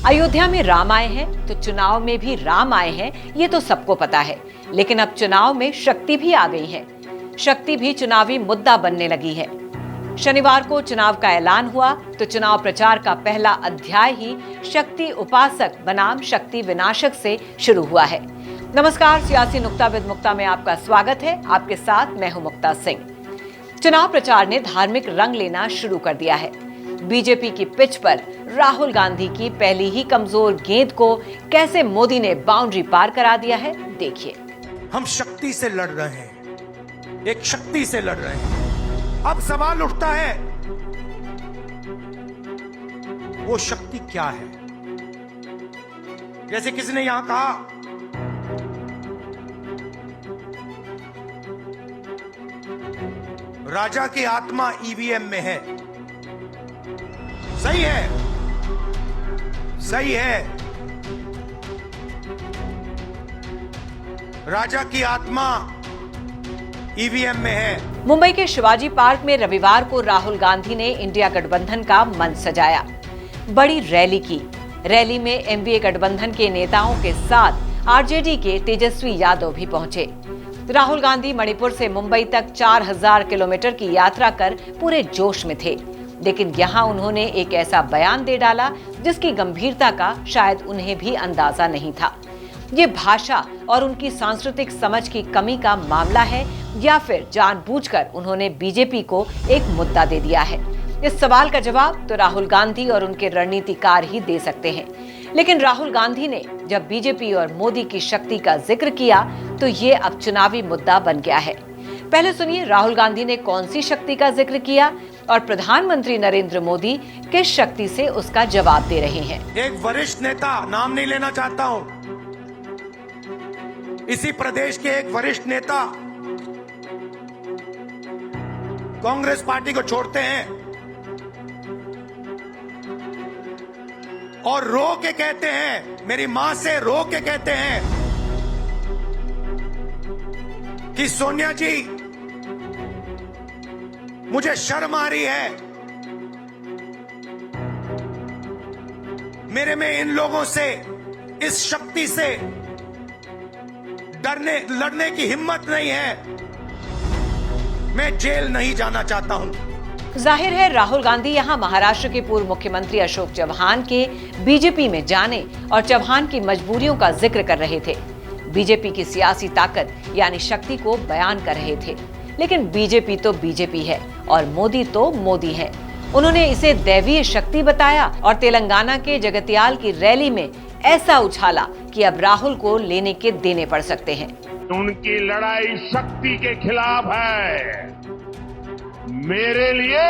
अयोध्या में राम आए हैं तो चुनाव में भी राम आए हैं, ये तो सबको पता है। लेकिन अब चुनाव में शक्ति भी आ गई है। शक्ति भी चुनावी मुद्दा बनने लगी है। शनिवार को चुनाव का ऐलान हुआ तो चुनाव प्रचार का पहला अध्याय ही शक्ति उपासक बनाम शक्ति विनाशक से शुरू हुआ है। नमस्कार, सियासी नुक्ता विद मुक्ता में आपका स्वागत है। आपके साथ मैं हूं मुक्ता सिंह। चुनाव प्रचार ने धार्मिक रंग लेना शुरू कर दिया है। बीजेपी की पिच पर राहुल गांधी की पहली ही कमजोर गेंद को कैसे मोदी ने बाउंड्री पार करा दिया है, देखिए। हम शक्ति से लड़ रहे हैं, एक शक्ति से लड़ रहे हैं। अब सवाल उठता है, वो शक्ति क्या है? जैसे किसी ने यहां कहा, राजा की आत्मा ईवीएम में है। सही है, सही है। राजा की आत्मा ईवीएम में है। मुंबई के शिवाजी पार्क में रविवार को राहुल गांधी ने इंडिया गठबंधन का मंच सजाया। बड़ी रैली की। रैली में एनडीए गठबंधन के नेताओं के साथ आरजेडी के तेजस्वी यादव भी पहुंचे। राहुल गांधी मणिपुर से मुंबई तक 4000 किलोमीटर की यात्रा कर पूरे जोश में थे। लेकिन यहां उन्होंने एक ऐसा बयान दे डाला जिसकी गंभीरता का शायद उन्हें भी अंदाजा नहीं था। ये भाषा और उनकी सांस्कृतिक समझ की कमी का मामला है या फिर जानबूझकर उन्होंने बीजेपी को एक मुद्दा दे दिया है? इस सवाल का जवाब तो राहुल गांधी और उनके रणनीतिकार ही दे सकते हैं। लेकिन राहुल गांधी ने जब बीजेपी और मोदी की शक्ति का जिक्र किया तो ये अब चुनावी मुद्दा बन गया है। पहले सुनिए राहुल गांधी ने कौन सी शक्ति का जिक्र किया और प्रधानमंत्री नरेंद्र मोदी किस शक्ति से उसका जवाब दे रहे हैं। एक वरिष्ठ नेता, नाम नहीं लेना चाहता हूं, इसी प्रदेश के एक वरिष्ठ नेता कांग्रेस पार्टी को छोड़ते हैं और रो के कहते हैं, मेरी मां से रो के कहते हैं कि सोनिया जी, मुझे शर्म आ रही है, मेरे में इन लोगों से, इस शक्ति से लड़ने की हिम्मत नहीं है, मैं जेल नहीं जाना चाहता हूं। जाहिर है राहुल गांधी यहां महाराष्ट्र के पूर्व मुख्यमंत्री अशोक चव्हाण के बीजेपी में जाने और चव्हाण की मजबूरियों का जिक्र कर रहे थे। बीजेपी की सियासी ताकत यानी शक्ति को बयान कर रहे थे। लेकिन बीजेपी तो बीजेपी है और मोदी तो मोदी है। उन्होंने इसे दैवीय शक्ति बताया और तेलंगाना के जगतियाल की रैली में ऐसा उछाला कि अब राहुल को लेने के देने पड़ सकते हैं। उनकी लड़ाई शक्ति के खिलाफ है। मेरे लिए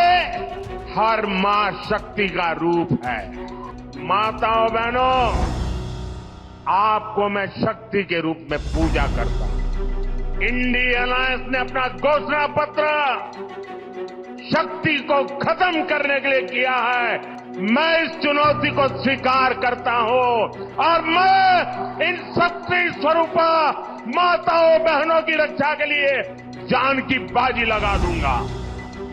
हर मां शक्ति का रूप है। माताओं बहनों, आपको मैं शक्ति के रूप में पूजा करता हूं। इंडिया अलायंस ने अपना घोषणा पत्र शक्ति को खत्म करने के लिए किया है। मैं इस चुनौती को स्वीकार करता हूं और मैं इन शक्ति स्वरूपा माताओं बहनों की रक्षा के लिए जान की बाजी लगा दूंगा।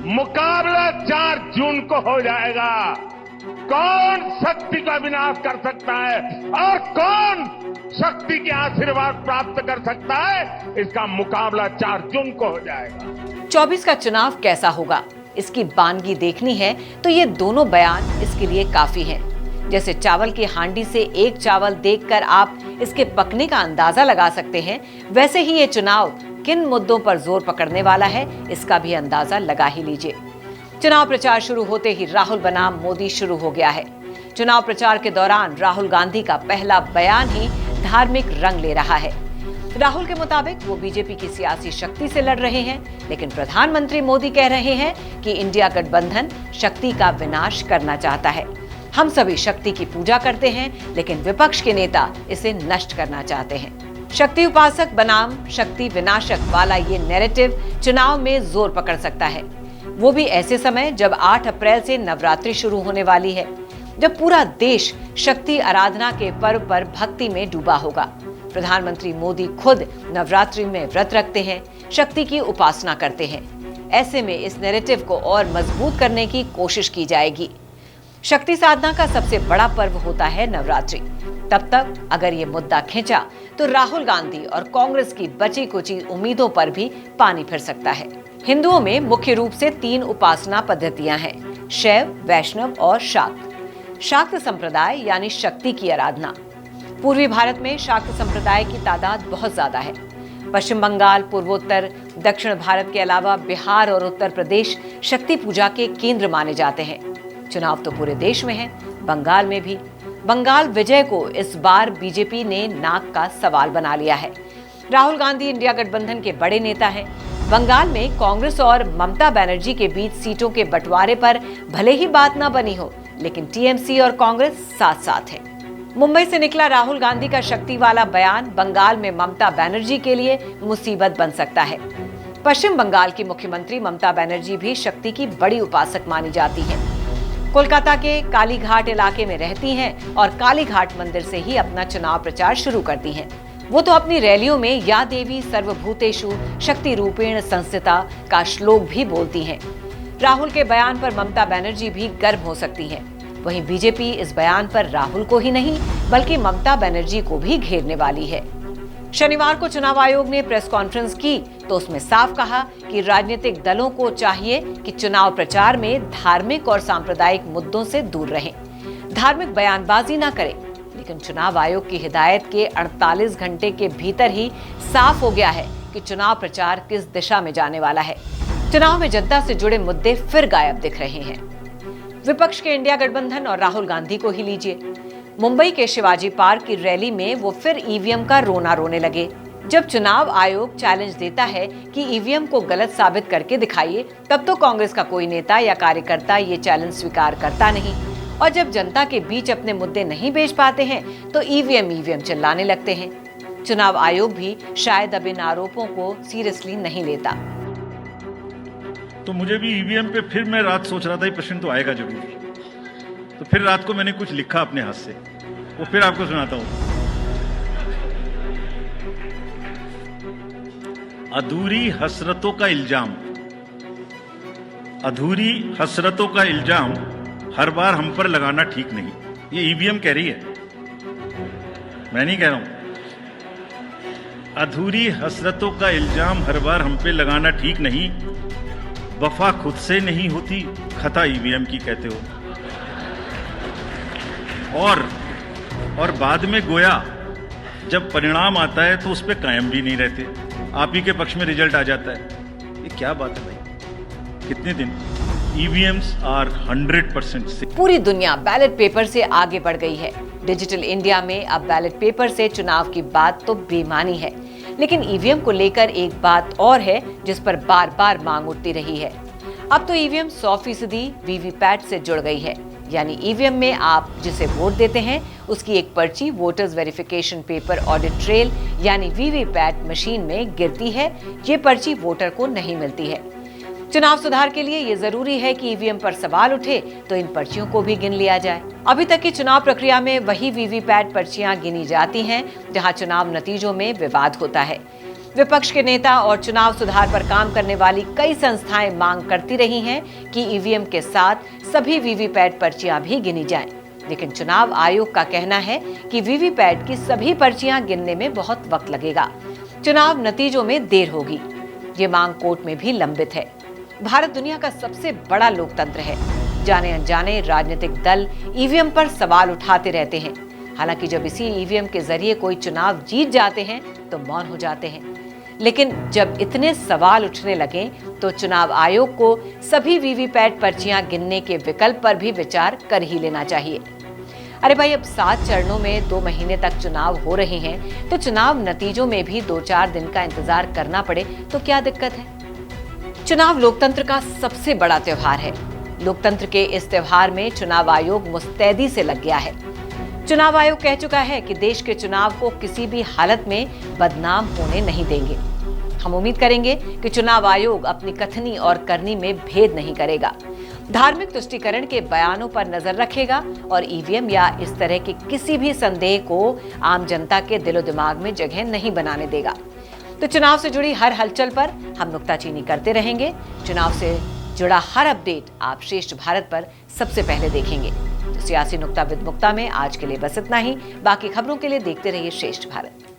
मुकाबला 4 जून को हो जाएगा। कौन शक्ति का विनाश कर सकता है और कौन शक्ति के आशीर्वाद प्राप्त कर सकता है, इसका मुकाबला 4 जून को हो जाएगा। 24 का चुनाव कैसा होगा, इसकी बानगी देखनी है तो ये दोनों बयान इसके लिए काफी हैं। जैसे चावल की हांडी से एक चावल देखकर आप इसके पकने का अंदाजा लगा सकते हैं, वैसे ही ये चुनाव किन मुद्दों पर जोर पकड़ने वाला है, इसका भी अंदाजा लगा ही लीजिए। चुनाव प्रचार शुरू होते ही राहुल बनाम मोदी शुरू हो गया है। चुनाव प्रचार के दौरान राहुल गांधी का पहला बयान ही धार्मिक रंग ले रहा है। राहुल के मुताबिक वो बीजेपी की सियासी शक्ति से लड़ रहे हैं, लेकिन प्रधानमंत्री मोदी कह रहे हैं कि इंडिया गठबंधन शक्ति का विनाश करना चाहता है। हम सभी शक्ति की पूजा करते हैं, लेकिन विपक्ष के नेता इसे नष्ट करना चाहते हैं। शक्ति उपासक बनाम शक्ति विनाशक वाला ये नैरेटिव चुनाव में जोर पकड़ सकता है, वो भी ऐसे समय जब 8 अप्रैल से नवरात्रि शुरू होने वाली है, जब पूरा देश शक्ति आराधना के पर्व पर भक्ति में डूबा होगा। प्रधानमंत्री मोदी खुद नवरात्रि में व्रत रखते हैं, शक्ति की उपासना करते हैं। ऐसे में इस नैरेटिव को और मजबूत करने की कोशिश की जाएगी। शक्ति साधना का सबसे बड़ा पर्व होता है नवरात्रि। तब तक अगर ये मुद्दा खिंचा तो राहुल गांधी और कांग्रेस की बची कुची उम्मीदों पर भी पानी फिर सकता है। हिंदुओं में मुख्य रूप से 3 उपासना पद्धतियां हैं, शैव, वैष्णव और शाक्त। शाक्त संप्रदाय यानी शक्ति की आराधना। पूर्वी भारत में शाक्त संप्रदाय की तादाद बहुत ज्यादा है। पश्चिम बंगाल, पूर्वोत्तर, दक्षिण भारत के अलावा बिहार और उत्तर प्रदेश शक्ति पूजा के केंद्र माने जाते हैं। चुनाव तो पूरे देश में है, बंगाल में भी। बंगाल विजय को इस बार बीजेपी ने नाक का सवाल बना लिया है। राहुल गांधी इंडिया गठबंधन के बड़े नेता हैं। बंगाल में कांग्रेस और ममता बनर्जी के बीच सीटों के बंटवारे पर भले ही बात न बनी हो, लेकिन टीएमसी और कांग्रेस साथ साथ है। मुंबई से निकला राहुल गांधी का शक्ति वाला बयान बंगाल में ममता बनर्जी के लिए मुसीबत बन सकता है। पश्चिम बंगाल की मुख्यमंत्री ममता बनर्जी भी शक्ति की बड़ी उपासक मानी जाती हैं। कोलकाता के कालीघाट इलाके में रहती हैं और कालीघाट मंदिर से ही अपना चुनाव प्रचार शुरू करती हैं। वो तो अपनी रैलियों में या देवी सर्वभूतेषु शक्ति रूपेण संस्थिता का श्लोक भी बोलती हैं। राहुल के बयान पर ममता बनर्जी भी गर्व हो सकती हैं। वहीं बीजेपी इस बयान पर राहुल को ही नहीं बल्कि ममता बनर्जी को भी घेरने वाली है। शनिवार को चुनाव आयोग ने प्रेस कॉन्फ्रेंस की तो उसमें साफ कहा कि राजनीतिक दलों को चाहिए कि चुनाव प्रचार में धार्मिक और सांप्रदायिक मुद्दों से दूर रहें, धार्मिक बयानबाजी न करें। लेकिन चुनाव आयोग की हिदायत के 48 घंटे के भीतर ही साफ हो गया है कि चुनाव प्रचार किस दिशा में जाने वाला है। चुनाव में जनता से जुड़े मुद्दे फिर गायब दिख रहे हैं। विपक्ष के इंडिया गठबंधन और राहुल गांधी को ही लीजिए। मुंबई के शिवाजी पार्क की रैली में वो फिर ईवीएम का रोना रोने लगे। जब चुनाव आयोग चैलेंज देता है कि ईवीएम को गलत साबित करके दिखाइए, तब तो कांग्रेस का कोई नेता या कार्यकर्ता ये चैलेंज स्वीकार करता नहीं। और जब जनता के बीच अपने मुद्दे नहीं बेच पाते हैं तो ईवीएम चिल्लाने लगते हैं। चुनाव आयोग भी शायद अब इन आरोपों को सीरियसली नहीं लेता। तो मुझे भी ईवीएम पे फिर मैं रात सोच रहा था ये प्रश्न तो आएगा जरूर। तो फिर रात को मैंने कुछ लिखा अपने हाथ से, वो फिर आपको सुनाता हूं। अधूरी हसरतों का इल्जाम, अधूरी हसरतों का इल्जाम हर बार हम पर लगाना ठीक नहीं। ये ईवीएम कह रही है, मैं नहीं कह रहा हूं। अधूरी हसरतों का इल्जाम हर बार हम पे लगाना ठीक नहीं। वफा खुद से नहीं होती, खता ईवीएम की कहते हो। और बाद में गोया जब परिणाम आता है तो उस पर कायम भी नहीं रहते, आप ही के पक्ष में रिजल्ट आ जाता है। ये क्या बात है भाई, कितने दिन? ईवीएम्स आर 100% पूरी दुनिया बैलेट पेपर से आगे बढ़ गई है। डिजिटल इंडिया में अब बैलेट पेपर से चुनाव की बात तो बेमानी है, लेकिन ईवीएम को लेकर एक बात और है जिस पर बार बार मांग उठती रही है। अब तो ईवीएम 100% वीवीपैट से जुड़ गई है, यानी ईवीएम में आप जिसे वोट देते हैं उसकी एक पर्ची voters verification paper audit trail यानी वीवीपैट मशीन में गिरती है। ये पर्ची वोटर को नहीं मिलती है। चुनाव सुधार के लिए ये जरूरी है कि ईवीएम पर सवाल उठे तो इन पर्चियों को भी गिन लिया जाए। अभी तक की चुनाव प्रक्रिया में वही वीवीपैट पर्चियां गिनी जाती हैं जहां चुनाव नतीजों में विवाद होता है। विपक्ष के नेता और चुनाव सुधार पर काम करने वाली कई संस्थाएं मांग करती रही हैं कि ईवीएम के साथ सभी वीवीपैट पर्चियां भी गिनी जाएं। लेकिन चुनाव आयोग का कहना है कि वीवीपैट की सभी पर्चियां गिनने में बहुत वक्त लगेगा, चुनाव नतीजों में देर होगी। ये मांग कोर्ट में भी लंबित है। भारत दुनिया का सबसे बड़ा लोकतंत्र है। जाने अनजाने राजनीतिक दल ईवीएम पर सवाल उठाते रहते हैं। हालांकि जब इसी ईवीएम के जरिए कोई चुनाव जीत जाते हैं तो मौन हो जाते हैं। लेकिन जब इतने सवाल उठने लगे तो चुनाव आयोग को सभी वीवीपैट पर्चियां गिनने के विकल्प पर भी विचार कर ही लेना चाहिए। अरे भाई, अब 7 चरणों में 2 महीने तक चुनाव हो रहे हैं तो चुनाव नतीजों में भी 2-4 दिन का इंतजार करना पड़े तो क्या दिक्कत है? चुनाव लोकतंत्र का सबसे बड़ा त्योहार है। लोकतंत्र के इस त्योहार में चुनाव आयोग मुस्तैदी से लग गया है। चुनाव आयोग कह चुका है कि देश के चुनाव को किसी भी हालत में बदनाम होने नहीं देंगे। हम उम्मीद करेंगे कि चुनाव आयोग अपनी कथनी और करनी में भेद नहीं करेगा, धार्मिक तुष्टीकरण के बयानों पर नजर रखेगा और ईवीएम या इस तरह के किसी भी संदेह को आम जनता के दिलो दिमाग में जगह नहीं बनाने देगा। तो चुनाव से जुड़ी हर हलचल पर हम नुक्ताचीनी करते रहेंगे। चुनाव से जुड़ा हर अपडेट आप श्रेष्ठ भारत पर सबसे पहले देखेंगे। सियासी नुक्ता विद मुक्ता में आज के लिए बस इतना ही। बाकी खबरों के लिए देखते रहिए श्रेष्ठ भारत।